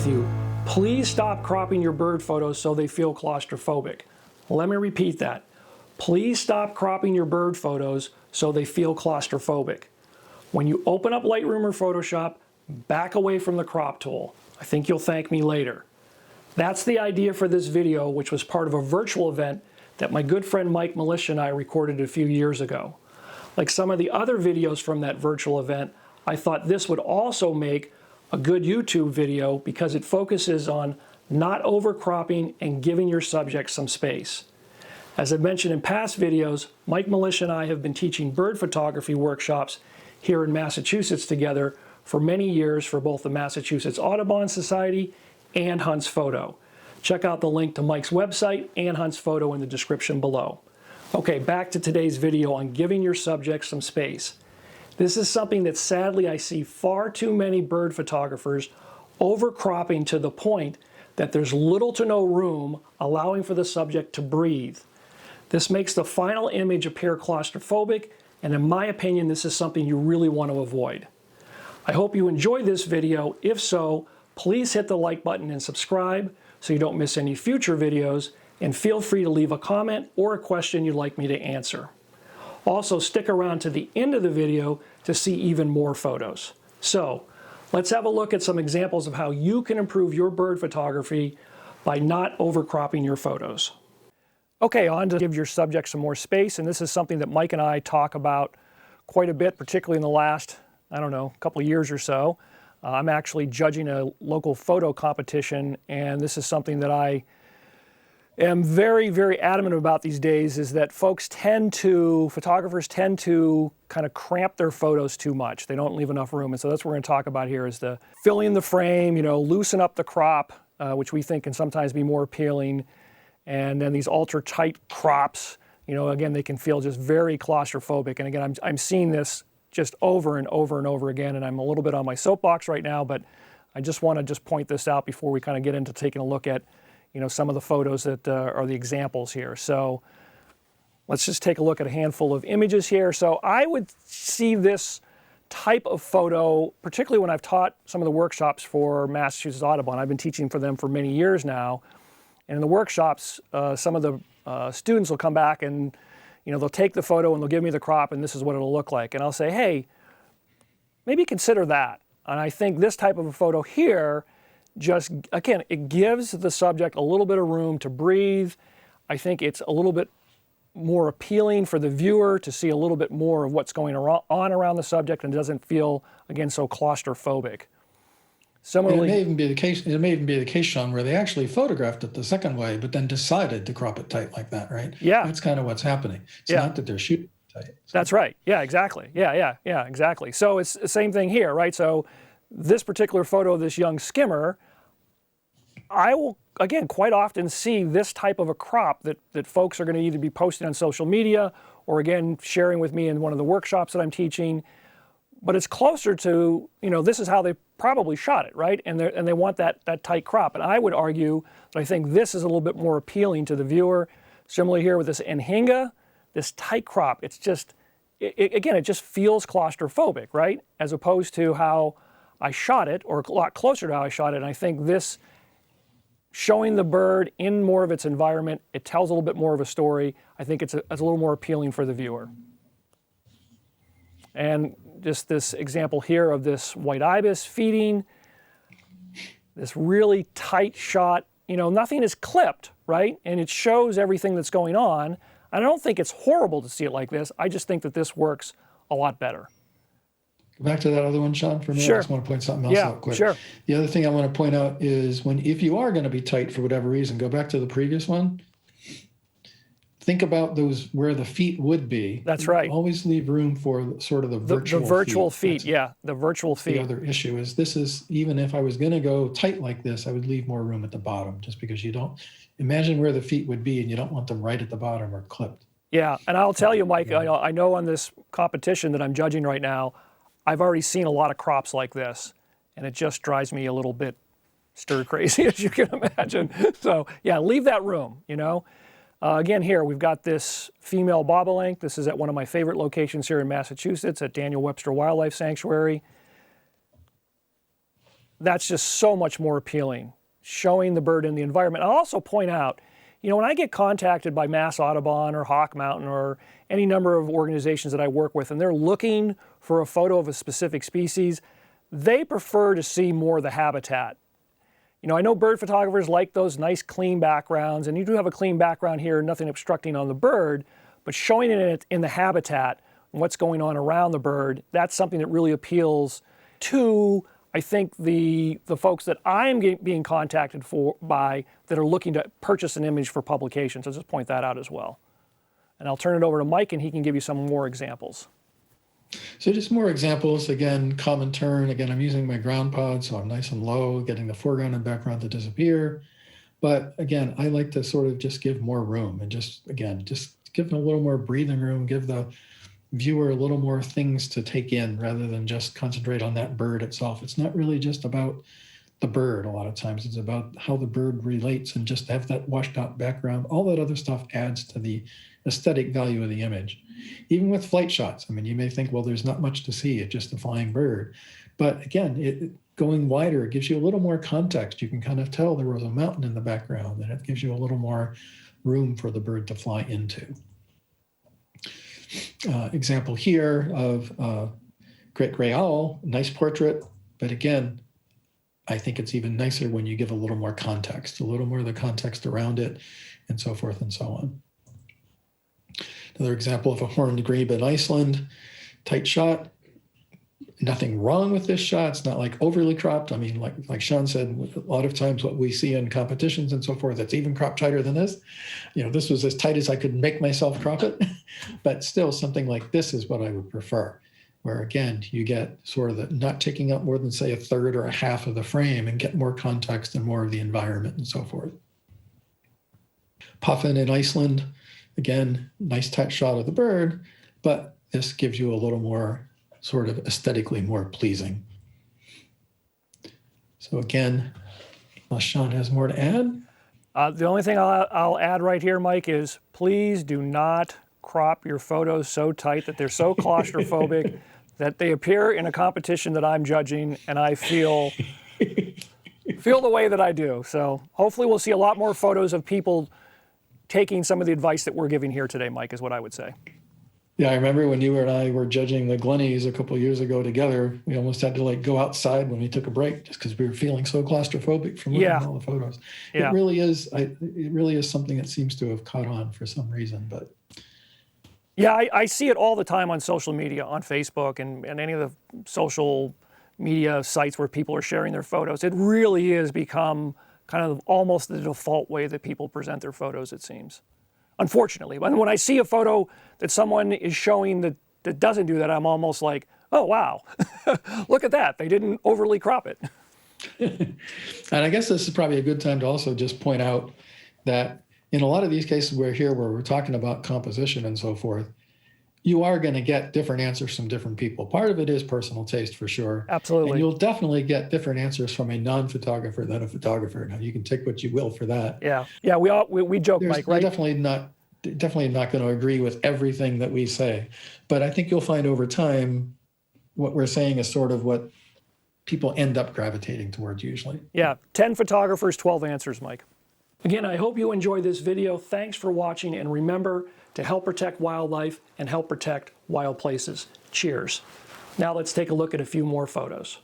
with you. Please stop cropping your bird photos so they feel claustrophobic. Let me repeat that. Please stop cropping your bird photos so they feel claustrophobic. When you open up Lightroom or Photoshop, back away from the crop tool. I think you'll thank me later. That's the idea for this video, which was part of a virtual event that my good friend Mike Milicia and I recorded a few years ago. Like some of the other videos from that virtual event, I thought this would also make a good YouTube video because it focuses on not overcropping and giving your subject some space. As I've mentioned in past videos, Mike Milicia and I have been teaching bird photography workshops here in Massachusetts together for many years for both the Massachusetts Audubon Society and Hunts Photo. Check out the link to Mike's website and Hunts Photo in the description below. Okay, back to today's video on giving your subject some space. This is something that sadly I see far too many bird photographers overcropping to the point that there's little to no room allowing for the subject to breathe. This makes the final image appear claustrophobic, and in my opinion, this is something you really want to avoid. I hope you enjoyed this video. If so, please hit the like button and subscribe so you don't miss any future videos, and feel free to leave a comment or a question you'd like me to answer. Also, stick around to the end of the video to see even more photos. So, let's have a look at some examples of how you can improve your bird photography by not overcropping your photos. Okay, on to give your subject some more space, and this is something that Mike and I talk about quite a bit, particularly in the last, I don't know, couple of years or so. I'm actually judging a local photo competition, and this is something that I am very, very adamant about these days, is that photographers tend to kind of cramp their photos too much. They don't leave enough room, and so that's what we're going to talk about here, is the filling the frame, loosen up the crop, which we think can sometimes be more appealing, and then these ultra tight crops, again, they can feel just very claustrophobic, and again, I'm seeing this just over and over and over again, and I'm a little bit on my soapbox right now, but I just want to point this out before we kind of get into taking a look at some of the photos that are the examples here. So let's just take a look at a handful of images here. So I would see this type of photo, particularly when I've taught some of the workshops for Massachusetts Audubon. I've been teaching for them for many years now, and in the workshops, some of the students will come back and they'll take the photo and they'll give me the crop, and this is what it'll look like. And I'll say, hey, maybe consider that. And I think this type of a photo here just, again, it gives the subject a little bit of room to breathe. I think it's a little bit more appealing for the viewer to see a little bit more of what's going on around the subject, and it doesn't feel, again, so claustrophobic. Similarly, it may even be the case, Shawn, where they actually photographed it the second way, but then decided to crop it tight like that, right? Yeah. That's kind of what's happening. It's not that they're shooting tight. So. That's right. Yeah, exactly. Yeah, exactly. So it's the same thing here, right? So this particular photo of this young skimmer, I will, again, quite often see this type of a crop that folks are going to either be posting on social media or, again, sharing with me in one of the workshops that I'm teaching. But it's closer to, this is how they probably shot it, right? And they want that tight crop. And I would argue that I think this is a little bit more appealing to the viewer. Similarly here with this Anhinga, this tight crop, it's just, again, it just feels claustrophobic, right? As opposed to how I shot it, or a lot closer to how I shot it. And I think this, showing the bird in more of its environment, it tells a little bit more of a story. I think it's a little more appealing for the viewer. And just this example here of this white ibis feeding, this really tight shot, nothing is clipped, right? And it shows everything that's going on. I don't think it's horrible to see it like this. I just think that this works a lot better. Go back to that other one, Shawn, for a minute. Sure. I just want to point something else out quick. Sure. The other thing I want to point out is if you are going to be tight for whatever reason, go back to the previous one. Think about those where the feet would be. That's right. Always leave room for sort of the virtual feet. The virtual feet, the virtual feet. The other issue is even if I was going to go tight like this, I would leave more room at the bottom, just because you don't imagine where the feet would be and you don't want them right at the bottom or clipped. Yeah, and I'll tell you, Mike, I know on this competition that I'm judging right now, I've already seen a lot of crops like this, and it just drives me a little bit stir crazy, as you can imagine. So yeah, leave that room, Again, here we've got this female bobolink. This is at one of my favorite locations here in Massachusetts at Daniel Webster Wildlife Sanctuary. that's just so much more appealing, showing the bird in the environment. I'll also point out, you know, when I get contacted by Mass Audubon or Hawk Mountain or any number of organizations that I work with, and they're looking for a photo of a specific species, they prefer to see more of the habitat. You know, I know bird photographers like those nice clean backgrounds, and you do have a clean background here, nothing obstructing on the bird, but showing it in the habitat and what's going on around the bird, that's something that really appeals to, I think, the folks that I'm being contacted by that are looking to purchase an image for publication. So just point that out as well. And I'll turn it over to Mike, and he can give you some more examples. So just more examples, again, common turn. Again, I'm using my ground pod, so I'm nice and low, getting the foreground and background to disappear. But again, I like to sort of just give more room and just give them a little more breathing room, give the viewer a little more things to take in rather than just concentrate on that bird itself. It's not really just about the bird a lot of times. It's about how the bird relates, and just have that washed out background. All that other stuff adds to the aesthetic value of the image. Even with flight shots, I mean, you may think, well, there's not much to see, it's just a flying bird. But again, going wider, it gives you a little more context. You can kind of tell there was a mountain in the background, and it gives you a little more room for the bird to fly into. Example here of great gray owl, nice portrait, but again, I think it's even nicer when you give a little more context, a little more of the context around it, and so forth and so on. Another example of a horned grebe in Iceland, tight shot. Nothing wrong with this shot. It's not like overly cropped. I mean, like Shawn said, a lot of times what we see in competitions and so forth, it's even cropped tighter than this. You know, this was as tight as I could make myself crop it, but still something like this is what I would prefer, where again, you get sort of the not taking up more than say a third or a half of the frame and get more context and more of the environment and so forth. Puffin in Iceland, again, nice tight shot of the bird, but this gives you a little more sort of aesthetically more pleasing. So again, unless Shawn has more to add. The only thing I'll add right here, Mike, is please do not crop your photos so tight that they're so claustrophobic that they appear in a competition that I'm judging, and I feel the way that I do. So hopefully we'll see a lot more photos of people taking some of the advice that we're giving here today, Mike, is what I would say. Yeah, I remember when you and I were judging the Glennies a couple of years ago together, we almost had to like go outside when we took a break just because we were feeling so claustrophobic from looking at all the photos. Yeah. It really is something that seems to have caught on for some reason. But yeah, I see it all the time on social media, on Facebook and any of the social media sites where people are sharing their photos. It really is become kind of almost the default way that people present their photos, it seems. Unfortunately, when I see a photo that someone is showing that doesn't do that, I'm almost like, oh, wow, look at that. They didn't overly crop it. And I guess this is probably a good time to also just point out that in a lot of these cases where we're talking about composition and so forth, you are going to get different answers from different people. Part of it is personal taste for sure. Absolutely. And you'll definitely get different answers from a non-photographer than a photographer. Now you can take what you will for that. Yeah. Yeah. We joke, Mike, right? You're definitely not going to agree with everything that we say. But I think you'll find over time what we're saying is sort of what people end up gravitating towards usually. Yeah. 10 photographers, 12 answers, Mike. Again, I hope you enjoyed this video. Thanks for watching, and remember to help protect wildlife and help protect wild places. Cheers. Now let's take a look at a few more photos.